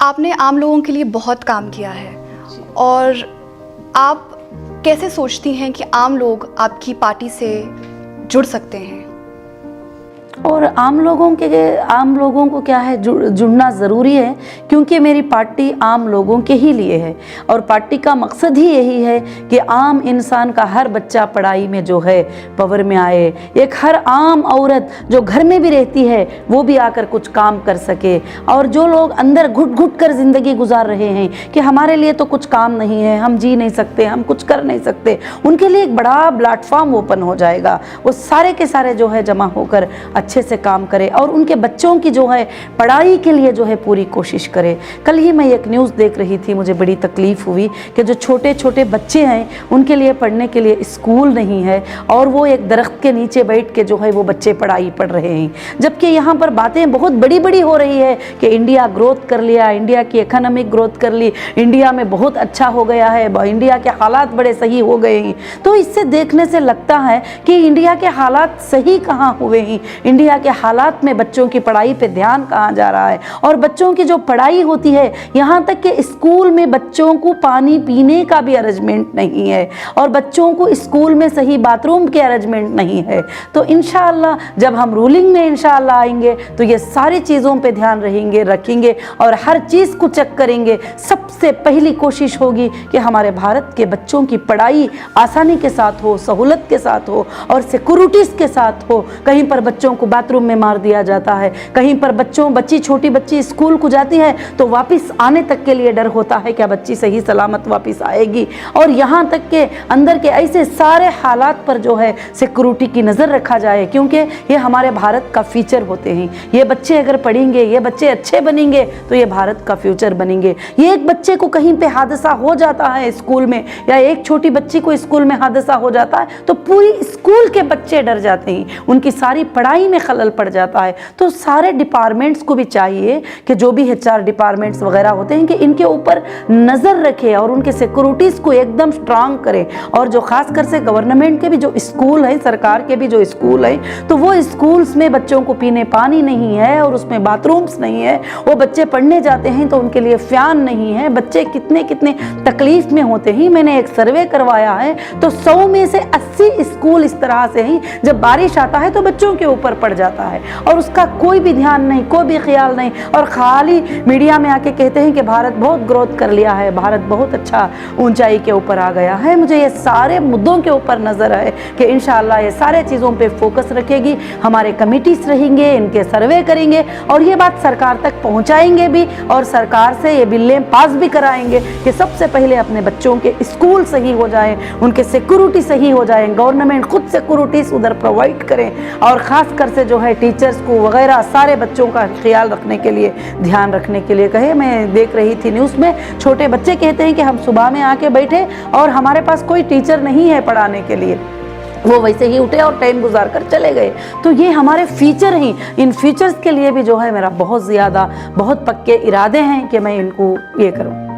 आपने आम लोगों के लिए बहुत काम किया है और आप कैसे सोचती हैं कि आम लोग आपकी पार्टी से जुड़ सकते हैं? और आम लोगों को क्या है, जुड़ना ज़रूरी है, क्योंकि मेरी पार्टी आम लोगों के ही लिए है और पार्टी का मकसद ही यही है कि आम इंसान का हर बच्चा पढ़ाई में जो है पावर में आए, एक हर आम औरत जो घर में भी रहती है वो भी आकर कुछ काम कर सके, और जो लोग अंदर घुट घुट कर ज़िंदगी गुजार रहे हैं कि हमारे लिए तो कुछ काम नहीं है, हम जी नहीं सकते, हम कुछ कर नहीं सकते, उनके लिए एक बड़ा प्लेटफॉर्म ओपन हो जाएगा। वो सारे के सारे जो है जमा होकर अच्छे से काम करे और उनके बच्चों की जो है पढ़ाई के लिए जो है पूरी कोशिश करे। कल ही मैं एक न्यूज़ देख रही थी, मुझे बड़ी तकलीफ़ हुई कि जो छोटे छोटे बच्चे हैं उनके लिए पढ़ने के लिए स्कूल नहीं है और वो एक दरख्त के नीचे बैठ के जो है वो बच्चे पढ़ाई पढ़ रहे हैं, जबकि यहाँ पर बातें बहुत बड़ी बड़ी हो रही है कि इंडिया ग्रोथ कर लिया, इंडिया की इकोनॉमिक ग्रोथ कर ली, इंडिया में बहुत अच्छा हो गया है, इंडिया के हालात बड़े सही हो गए हैं। तो इससे देखने से लगता है कि इंडिया के हालात सही कहाँ हुए हैं, इंडिया के हालात में बच्चों की पढ़ाई पे ध्यान कहाँ जा रहा है। और बच्चों की जो पढ़ाई होती है, यहाँ तक कि स्कूल में बच्चों को पानी पीने का भी अरेंजमेंट नहीं है और बच्चों को स्कूल में सही बाथरूम के अरेंजमेंट नहीं है। तो इंशाअल्लाह जब हम रूलिंग में इंशाअल्लाह आएंगे तो ये सारी चीज़ों पे ध्यान रखेंगे और हर चीज़ को चेक करेंगे। सबसे पहली कोशिश होगी कि हमारे भारत के बच्चों की पढ़ाई आसानी के साथ हो, सहूलत के साथ हो और सिक्योरिटीज़ के साथ हो। कहीं पर बच्चों को बाथरूम में मार दिया जाता है, कहीं पर छोटी बच्ची स्कूल को जाती है तो वापस आने तक के लिए डर होता है क्या बच्ची सही सलामत वापस आएगी। और यहाँ तक के अंदर के ऐसे सारे हालात पर जो है सिक्योरिटी की नज़र रखा जाए, क्योंकि ये हमारे भारत का फ्यूचर होते हैं। ये बच्चे अगर पढ़ेंगे, ये बच्चे अच्छे बनेंगे तो ये भारत का फ्यूचर बनेंगे। ये एक बच्चे को कहीं पे हादसा हो जाता है स्कूल में, या एक छोटी बच्ची को स्कूल में हादसा हो जाता है तो पूरी स्कूल के बच्चे डर जाते हैं, उनकी सारी पढ़ाई में खलल पड़ जाता है। तो सारे डिपार्टमेंट्स को भी चाहिए कि जो भी HR डिपार्टमेंट्स वगैरह होते हैं कि इनके ऊपर नज़र रखे और उनके सिक्योरिटीज़ को एकदम स्ट्रांग करे। और जो खासकर से गवर्नमेंट के भी जो स्कूल है, सरकार के भी जो स्कूल है, तो वो स्कूल्स में बच्चों को पीने पानी नहीं है और उसमें बाथरूम्स नहीं है, वो बच्चे पढ़ने जाते हैं तो उनके लिए फ़ैन नहीं है, बच्चे कितने कितने तकलीफ़ में होते हैं। मैंने एक सर्वे करवाया है तो 100 में से 80 स्कूल इस तरह से ही जब बारिश आता है तो बच्चों के ऊपर पड़ जाता है और उसका कोई भी ध्यान नहीं, कोई भी ख्याल नहीं, और खाली मीडिया में आके कहते हैं कि भारत बहुत ग्रोथ कर लिया है, भारत बहुत अच्छा ऊंचाई के ऊपर आ गया है। मुझे ये सारे मुद्दों के ऊपर नज़र है कि इंशाअल्लाह ये सारे चीज़ों पे फोकस रखेगी, हमारे कमिटीज़ रहेंगे, इनके सर्वे करेंगे और ये बात सरकार तक पहुँचाएंगे भी और सरकार से ये बिल्लें पास भी कराएंगे कि सबसे पहले अपने बच्चों के स्कूल सही हो जाएँ, उनके सिक्योरिटी सही हो जाए, गवर्नमेंट खुद सिक्योरिटीज़ उधर प्रोवाइड करें और ख़ासकर से जो है टीचर्स को वगैरह सारे बच्चों का ख्याल रखने के लिए, ध्यान रखने के लिए कहे। मैं देख रही थी न्यूज़ में, छोटे बच्चे कहते हैं कि हम सुबह में आके बैठे और हमारे पास कोई टीचर नहीं है पढ़ाने के लिए, वो वैसे ही उठे और टाइम गुजार कर चले गए। तो ये हमारे फ्यूचर हैं, इन फ्यूचर्स के लिए भी जो है मेरा बहुत ज़्यादा बहुत पक्के इरादे हैं कि मैं इनको ये करूँ।